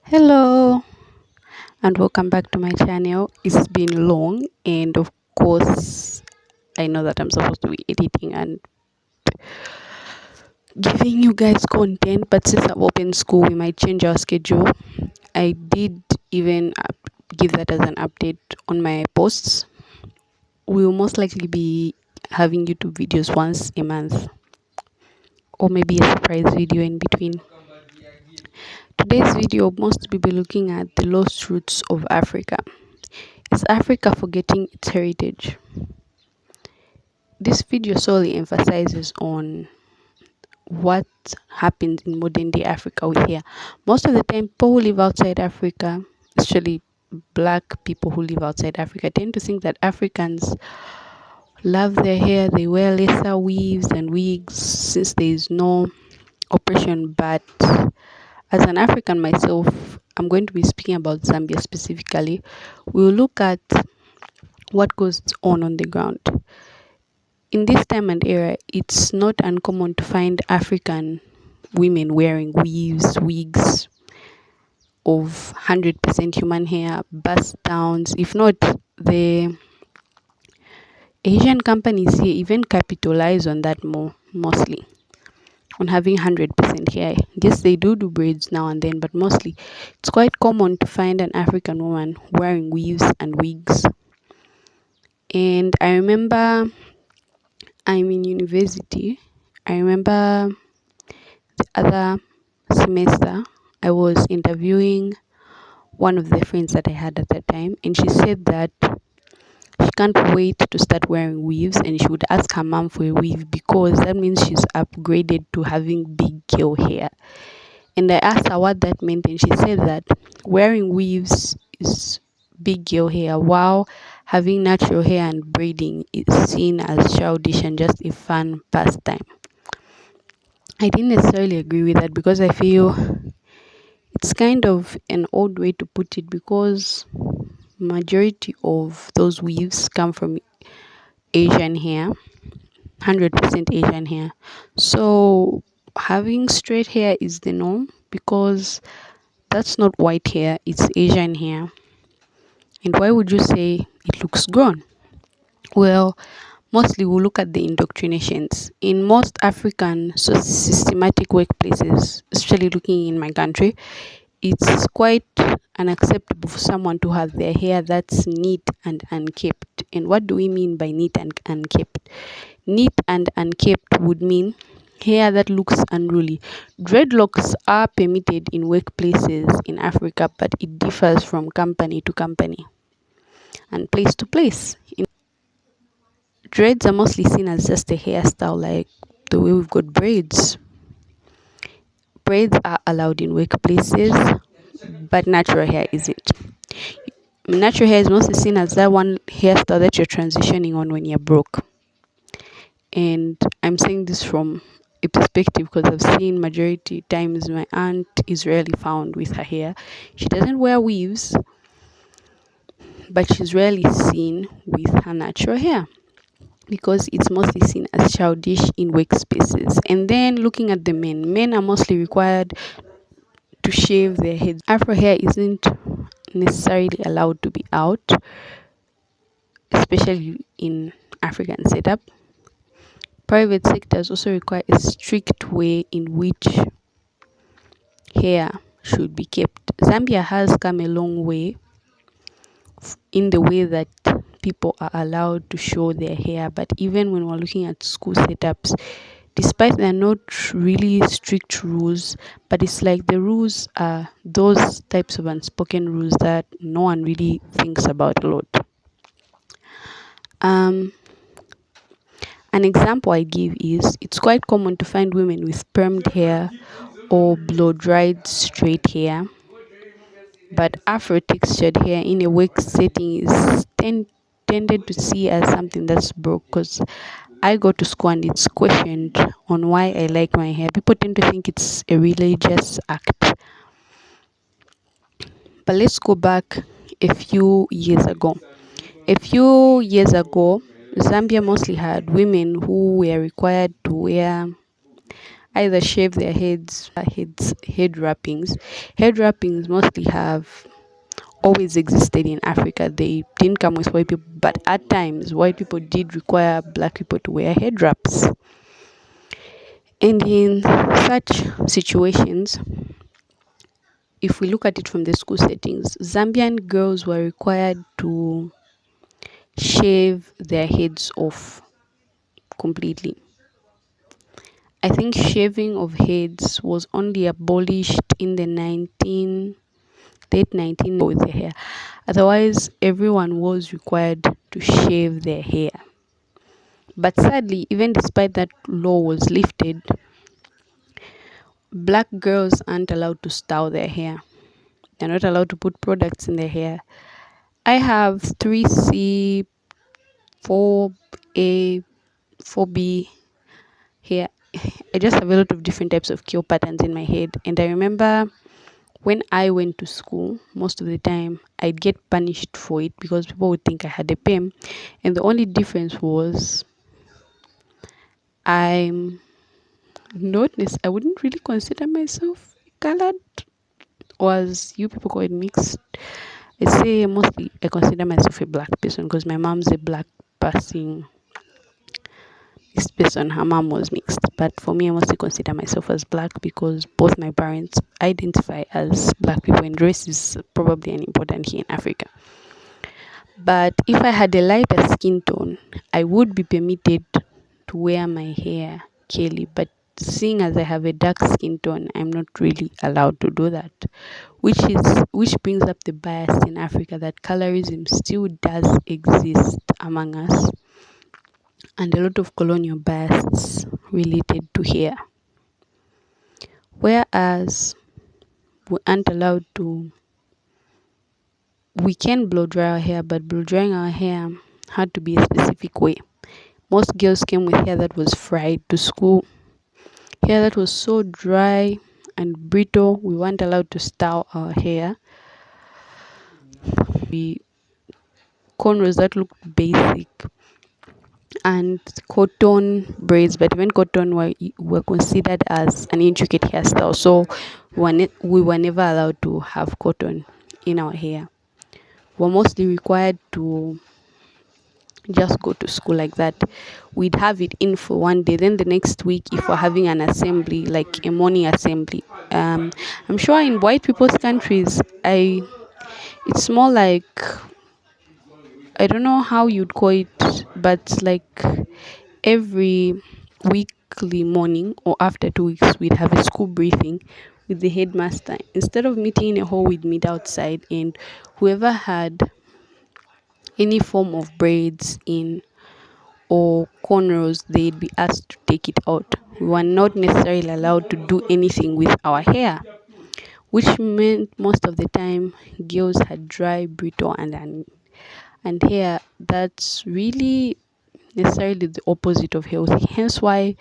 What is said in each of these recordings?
Hello and welcome back to my channel. It's been long, and of course I know that I'm supposed to be editing and giving you guys content, but since I've opened school we might change our schedule. I did even give that as an update on my posts. We will most likely be having YouTube videos once a month, or maybe a surprise video in between. Today's video most will be looking at the lost roots of Africa. Is Africa forgetting its heritage? This video solely emphasizes on what happens in modern day Africa with here. Most of the time, people who live outside Africa, especially black people who live outside Africa, tend to think that Africans love their hair, they wear lesser weaves and wigs since there is no oppression. But as an African myself, I'm going to be speaking about Zambia specifically. We'll look at what goes on the ground. In this time and era, it's not uncommon to find African women wearing weaves, wigs of 100% human hair, bust downs. If not, the Asian companies here even capitalize on that mostly on having 100% hair. Yes, they do braids now and then, but mostly it's quite common to find an African woman wearing weaves and wigs. And I remember I'm in university. I remember the other semester I was interviewing one of the friends that I had at that time, and she said that she can't wait to start wearing weaves, and she would ask her mom for a weave because that means she's upgraded to having big girl hair. And I asked her what that meant, and she said that wearing weaves is big girl hair, while having natural hair and braiding is seen as childish and just a fun pastime. I didn't necessarily agree with that because I feel it's kind of an old way to put it, because majority of those weaves come from Asian hair, 100% Asian hair. So having straight hair is the norm because that's not white hair, it's Asian hair. And why would you say it looks grown? Well, mostly we'll look at the indoctrinations. In most African systematic workplaces, especially looking in my country, it's quite unacceptable for someone to have their hair that's neat and unkempt. And what do we mean by neat and unkempt? Neat and unkempt would mean hair that looks unruly. Dreadlocks are permitted in workplaces in Africa, but it differs from company to company and place to place. Dreads are mostly seen as just a hairstyle, like the way we've got braids. Braids are allowed in workplaces, but natural hair isn't. Natural hair is mostly seen as that one hairstyle that you're transitioning on when you're broke. And I'm saying this from a perspective because I've seen majority times my aunt is rarely found with her hair. She doesn't wear weaves, but she's rarely seen with her natural hair because it's mostly seen as childish in workspaces. And then looking at the men are mostly required to shave their heads. Afro hair isn't necessarily allowed to be out, especially in African setup. Private sectors also require a strict way in which hair should be kept. Zambia has come a long way in the way that people are allowed to show their hair, but even when we're looking at school setups, despite they're not really strict rules, but it's like the rules are those types of unspoken rules that no one really thinks about a lot. An example I give is it's quite common to find women with permed hair or blow dried straight hair, but Afro textured hair in a work setting is tended to see as something that's broke. Because I go to school and it's questioned on why I like my hair. People tend to think it's a religious act. But let's go back a few years ago. Zambia mostly had women who were required to wear, either shave their head wrappings. Head wrappings mostly have always existed in Africa. They didn't come with white people, but at times white people did require black people to wear head wraps. And in such situations, if we look at it from the school settings, Zambian girls were required to shave their heads off completely. I think shaving of heads was only abolished in the late 19 with the hair. Otherwise, everyone was required to shave their hair. But sadly, even despite that law was lifted, black girls aren't allowed to style their hair. They're not allowed to put products in their hair. I have 3C, 4A, 4B hair. I just have a lot of different types of curl patterns in my head. And I remember when I went to school, most of the time I'd get punished for it because people would think I had a perm. And the only difference was I wouldn't really consider myself colored, or as you people call it, mixed. I say mostly I consider myself a black person because my mom's a black person. This person, her mom was mixed, but for me, I mostly consider myself as black because both my parents identify as black people, and race is probably an important here in Africa. But if I had a lighter skin tone, I would be permitted to wear my hair curly. But seeing as I have a dark skin tone, I'm not really allowed to do that, which brings up the bias in Africa that colorism still does exist among us, and a lot of colonial bias related to hair. Whereas we can blow dry our hair, but blow drying our hair had to be a specific way. Most girls came with hair that was fried to school, hair that was so dry and brittle, we weren't allowed to style our hair. We cornrows that looked basic, and cotton braids, but even cotton were considered as an intricate hairstyle, so we were never allowed to have cotton in our hair. We're mostly required to just go to school like that. We'd have it in for one day, then the next week, if we're having an assembly, like a morning assembly, I'm sure in white people's countries, it's more like, I don't know how you'd call it, but like every weekly morning or after 2 weeks, we'd have a school briefing with the headmaster. Instead of meeting in a hall, we'd meet outside, and whoever had any form of braids in or cornrows, they'd be asked to take it out. We were not necessarily allowed to do anything with our hair, which meant most of the time girls had dry, brittle, and hair that's really necessarily the opposite of healthy. Hence why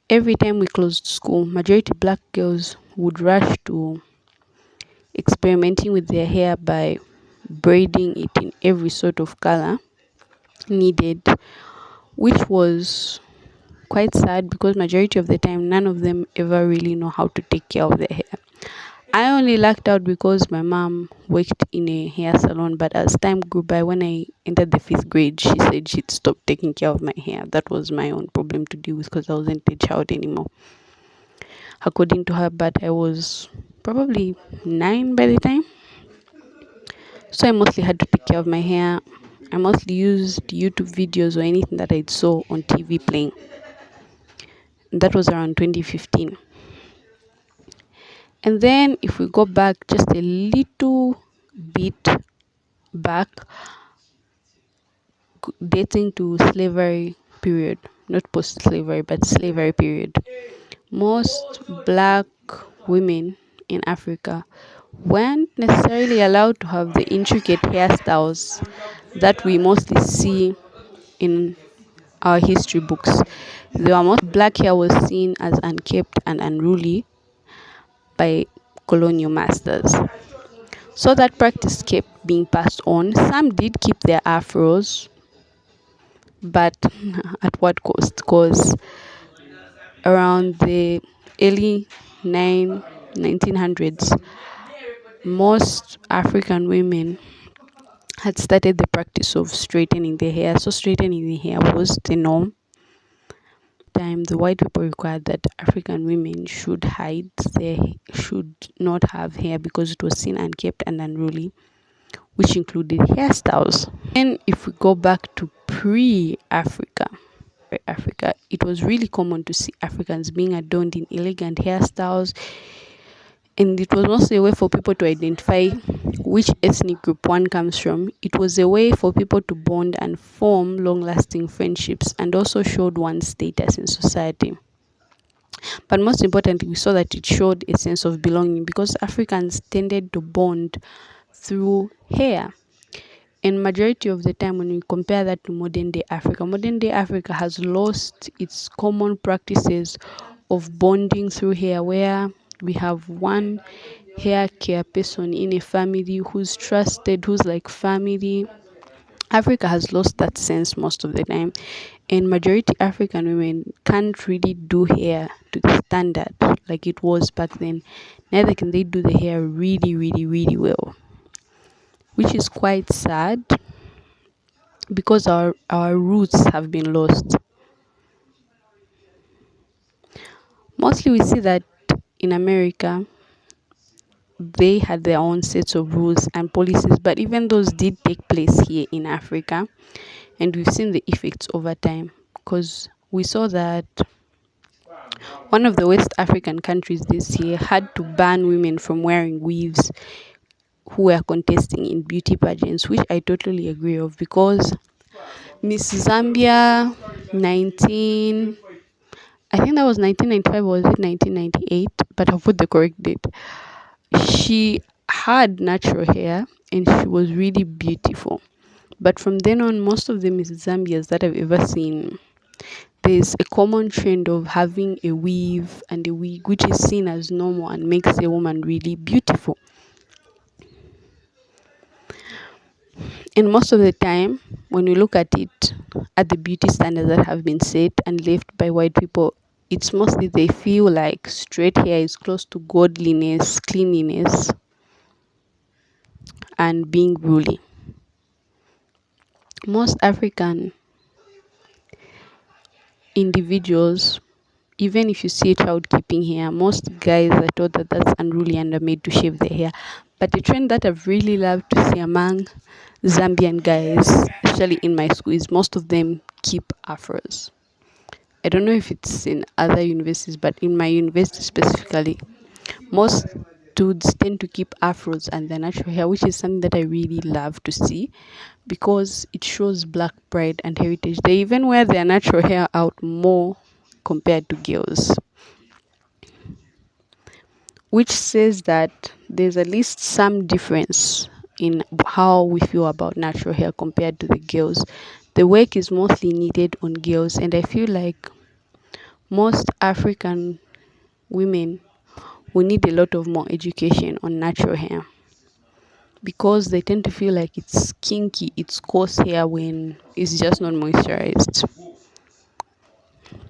every time we closed school, majority black girls would rush to experimenting with their hair by braiding it in every sort of color needed, which was quite sad because majority of the time none of them ever really know how to take care of their hair. I only lucked out because my mom worked in a hair salon, but as time grew by, when I entered the 5th grade, she said she'd stop taking care of my hair. That was my own problem to deal with because I wasn't a child anymore, according to her. But I was probably 9 by the time, so I mostly had to take care of my hair. I mostly used YouTube videos or anything that I saw on TV playing. That was around 2015. And then if we go back just a little bit back, dating to slavery period, not post-slavery, but slavery period, most black women in Africa weren't necessarily allowed to have the intricate hairstyles that we mostly see in our history books. Black hair was seen as unkempt and unruly by colonial masters. So that practice kept being passed on. Some did keep their afros, but at what cost? Because around the early 1900s, most African women had started the practice of straightening their hair. So straightening the hair was the norm. Time the white people required that African women should not have hair because it was seen unkept and unruly, which included hairstyles. And if we go back to Africa, it was really common to see Africans being adorned in elegant hairstyles, and it was mostly a way for people to identify which ethnic group one comes from. It was a way for people to bond and form long lasting friendships, and also showed one's status in society. But most importantly, we saw that it showed a sense of belonging because Africans tended to bond through hair. And majority of the time, when we compare that to modern day Africa has lost its common practices of bonding through hair, where we have one hair care person in a family who's trusted, who's like family. Africa has lost that sense most of the time, and majority African women can't really do hair to the standard like it was back then. Neither can they do the hair really, really, really well, which is quite sad because our roots have been lost. Mostly we see that in America they had their own sets of rules and policies, but even those did take place here in Africa, and we've seen the effects over time because we saw that one of the West African countries this year had to ban women from wearing weaves who were contesting in beauty pageants, which I totally agree of because Miss Zambia 19 I think that was 1995 or was it 1998, but I'll put the correct date. She had natural hair and she was really beautiful. But from then on, most of the Miss Zambias that I've ever seen, there's a common trend of having a weave and a wig, which is seen as normal and makes a woman really beautiful. And most of the time, when we look at it, at the beauty standards that have been set and left by white people, it's mostly they feel like straight hair is close to godliness, cleanliness, and being ruly. Most African individuals, even if you see a child keeping hair, most guys are taught that that's unruly and are made to shave their hair. But the trend that I've really loved to see among Zambian guys, especially in my school, is most of them keep afros. I don't know if it's in other universities, but in my university specifically, most dudes tend to keep afros and their natural hair, which is something that I really love to see because it shows black pride and heritage. They even wear their natural hair out more compared to girls, which says that there's at least some difference in how we feel about natural hair compared to the girls. The work is mostly needed on girls, and I feel like most African women will need a lot of more education on natural hair because they tend to feel like it's kinky, it's coarse hair when it's just not moisturized.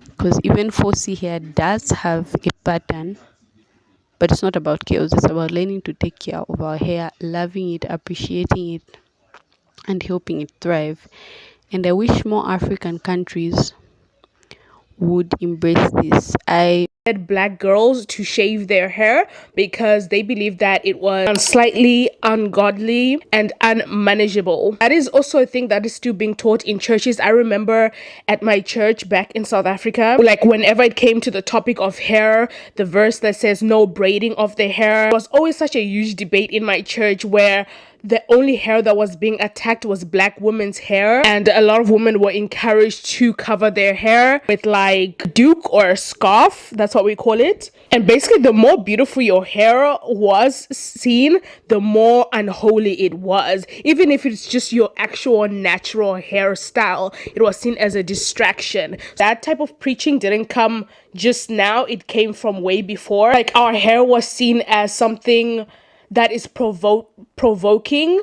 Because even 4C hair does have a pattern, but it's not about chaos. It's about learning to take care of our hair, loving it, appreciating it, and helping it thrive. And I wish more African countries would embrace this. I Black girls to shave their hair because they believe that it was slightly ungodly and unmanageable. That is also a thing that is still being taught in churches. I remember at my church back in South Africa, like whenever it came to the topic of hair, the verse that says no braiding of the hair, was always such a huge debate in my church where the only hair that was being attacked was black women's hair, and a lot of women were encouraged to cover their hair with like duke or a scarf. That's what we call it. And basically, the more beautiful your hair was seen, the more unholy it was. Even if it's just your actual natural hairstyle, it was seen as a distraction. That type of preaching didn't come just now, it came from way before. Like, our hair was seen as something that is provoking,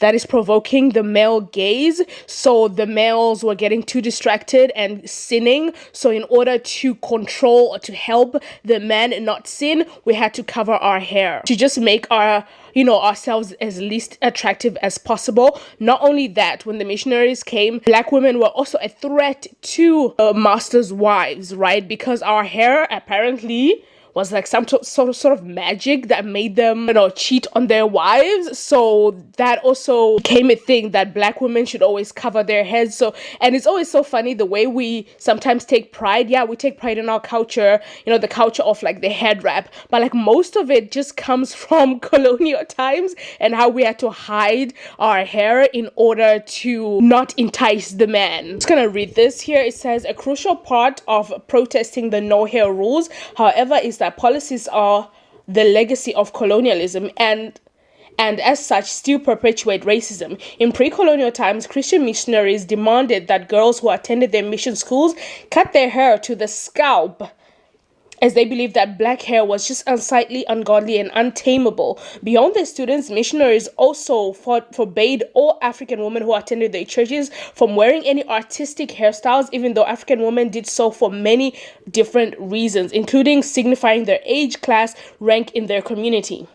that is provoking the male gaze. So the males were getting too distracted and sinning. So in order to control or to help the men not sin, we had to cover our hair to just make ourselves as least attractive as possible. Not only that, when the missionaries came, black women were also a threat to masters' wives, right? Because our hair apparently was like some sort of magic that made them, cheat on their wives. So that also became a thing that black women should always cover their heads. So, and it's always so funny the way we sometimes take pride. Yeah, we take pride in our culture, the culture of like the head wrap, but like most of it just comes from colonial times and how we had to hide our hair in order to not entice the man. I'm just gonna read this here. It says a crucial part of protesting the no hair rules, however, is that policies are the legacy of colonialism and as such still perpetuate racism. In pre-colonial times, Christian missionaries demanded that girls who attended their mission schools cut their hair to the scalp, as they believed that black hair was just unsightly, ungodly, and untamable. Beyond their students, missionaries also forbade all African women who attended their churches from wearing any artistic hairstyles, even though African women did so for many different reasons, including signifying their age, class, rank in their community.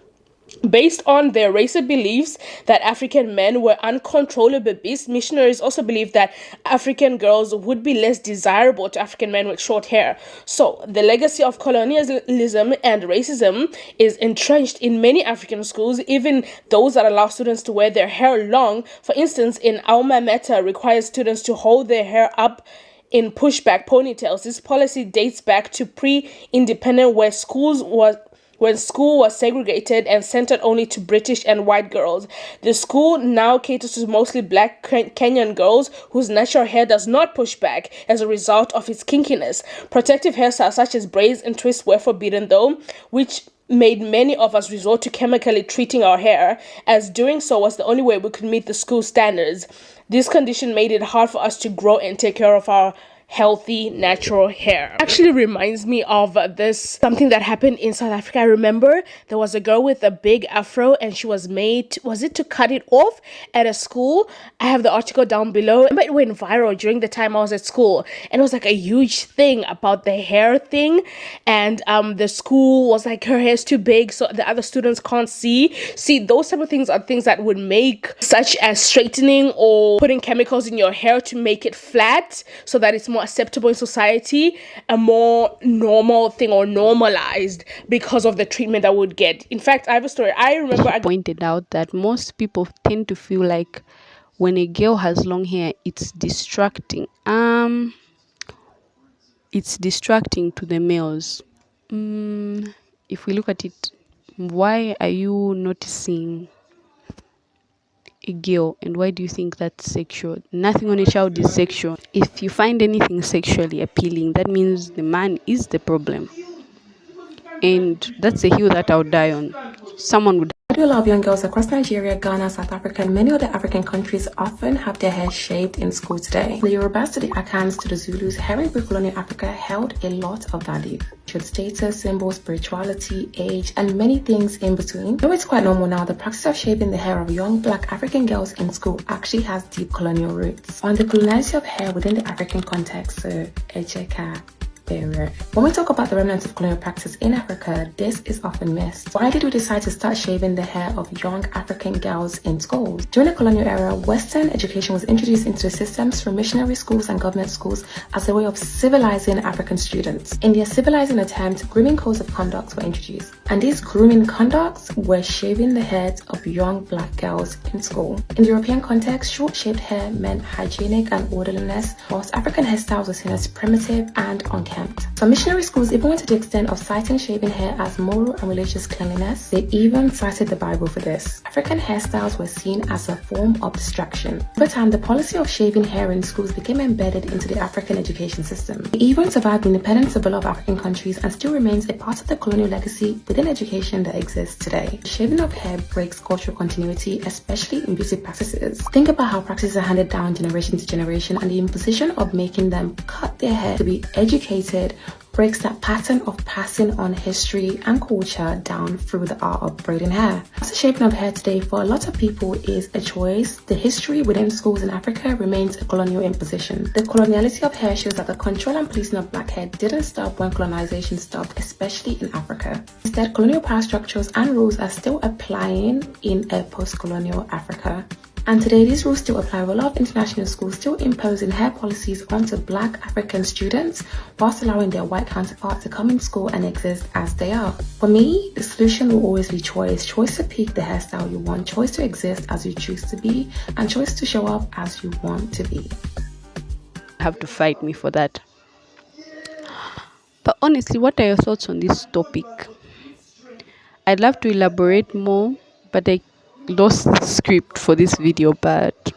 Based on their racist beliefs that African men were uncontrollable beasts, missionaries also believed that African girls would be less desirable to African men with short hair. So, the legacy of colonialism and racism is entrenched in many African schools, even those that allow students to wear their hair long. For instance, in Alma Mater requires students to hold their hair up in pushback ponytails. This policy dates back to pre-independent when school was segregated and centered only to British and white girls. The school now caters to mostly black Kenyan girls whose natural hair does not push back as a result of its kinkiness. Protective hairstyles such as braids and twists were forbidden though, which made many of us resort to chemically treating our hair, as doing so was the only way we could meet the school standards. This condition made it hard for us to grow and take care of our healthy natural hair. Actually reminds me of something that happened in South Africa. I remember there was a girl with a big afro and she was to cut it off at a school. I have the article down below. It went viral during the time I was at school, and it was like a huge thing about the hair thing, and the school was like, her hair's too big so the other students can't see. Those type of things are things that would make, such as straightening or putting chemicals in your hair to make it flat so that it's more acceptable in society, a more normal thing or normalized because of the treatment I would get. In fact, I have a story. I remember I pointed out that most people tend to feel like when a girl has long hair, it's distracting. It's distracting to the males. If we look at it, why are you noticing a girl and why do you think that's sexual? Nothing on a child is sexual. If you find anything sexually appealing, that means the man is the problem, and that's a hill that I'll die on. Someone would. I do a lot of young girls across Nigeria, Ghana, South Africa, and many other African countries often have their hair shaved in school today. The Yorubas to the Akans to the Zulus, hair in pre-colonial Africa held a lot of value. Showed status, symbols, spirituality, age, and many things in between. Though it's quite normal now, the practice of shaving the hair of young black African girls in school actually has deep colonial roots. On the coloniality of hair within the African context, Ejeka. When we talk about the remnants of colonial practice in Africa, this is often missed. Why did we decide to start shaving the hair of young African girls in schools? During the colonial era, Western education was introduced into the systems through missionary schools and government schools as a way of civilizing African students. In their civilizing attempt, grooming codes of conduct were introduced. And these grooming conducts were shaving the heads of young black girls in school. In the European context, short-shaved hair meant hygienic and orderliness, whilst African hairstyles were seen as primitive and unkempt. Some missionary schools even went to the extent of citing shaving hair as moral and religious cleanliness. They even cited the Bible for this. African hairstyles were seen as a form of distraction. Over time, the policy of shaving hair in schools became embedded into the African education system. It even survived the independence of a lot of African countries and still remains a part of the colonial legacy within education that exists today. The shaving of hair breaks cultural continuity, especially in beauty practices. Think about how practices are handed down generation to generation and the imposition of making them cut their hair to be educated, breaks that pattern of passing on history and culture down through the art of braiding hair. The shaping of hair today for a lot of people is a choice. The history within schools in Africa remains a colonial imposition. The coloniality of hair shows that the control and policing of black hair didn't stop when colonization stopped, especially in Africa. Instead, colonial power structures and rules are still applying in a post-colonial Africa. And today, these rules still apply with a lot of international schools still imposing hair policies onto black African students whilst allowing their white counterparts to come in school and exist as they are. For me, the solution will always be choice. Choice to pick the hairstyle you want, choice to exist as you choose to be, and choice to show up as you want to be. Have to fight me for that. But honestly, what are your thoughts on this topic? I'd love to elaborate more, but I lost the script for this video. But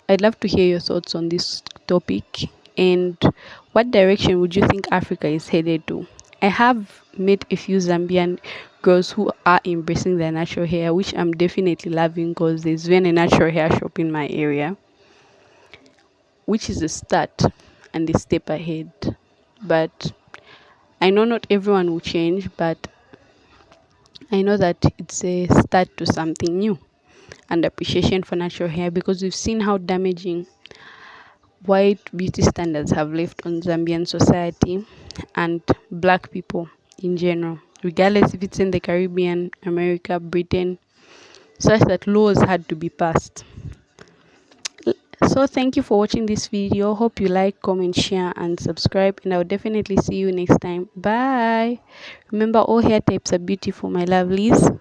I'd love to hear your thoughts on this topic, and what direction would you think Africa is headed to? I have met a few Zambian girls who are embracing their natural hair, which I'm definitely loving because there's been a natural hair shop in my area, which is a start and a step ahead. But I know not everyone will change, but I know that it's a start to something new and appreciation for natural hair, because we've seen how damaging white beauty standards have left on Zambian society and black people in general, regardless if it's in the Caribbean, America, Britain, such that laws had to be passed. So thank you for watching this video. Hope you like, comment, share and subscribe, and I'll definitely see you next time. Bye. Remember, all hair types are beautiful, my lovelies.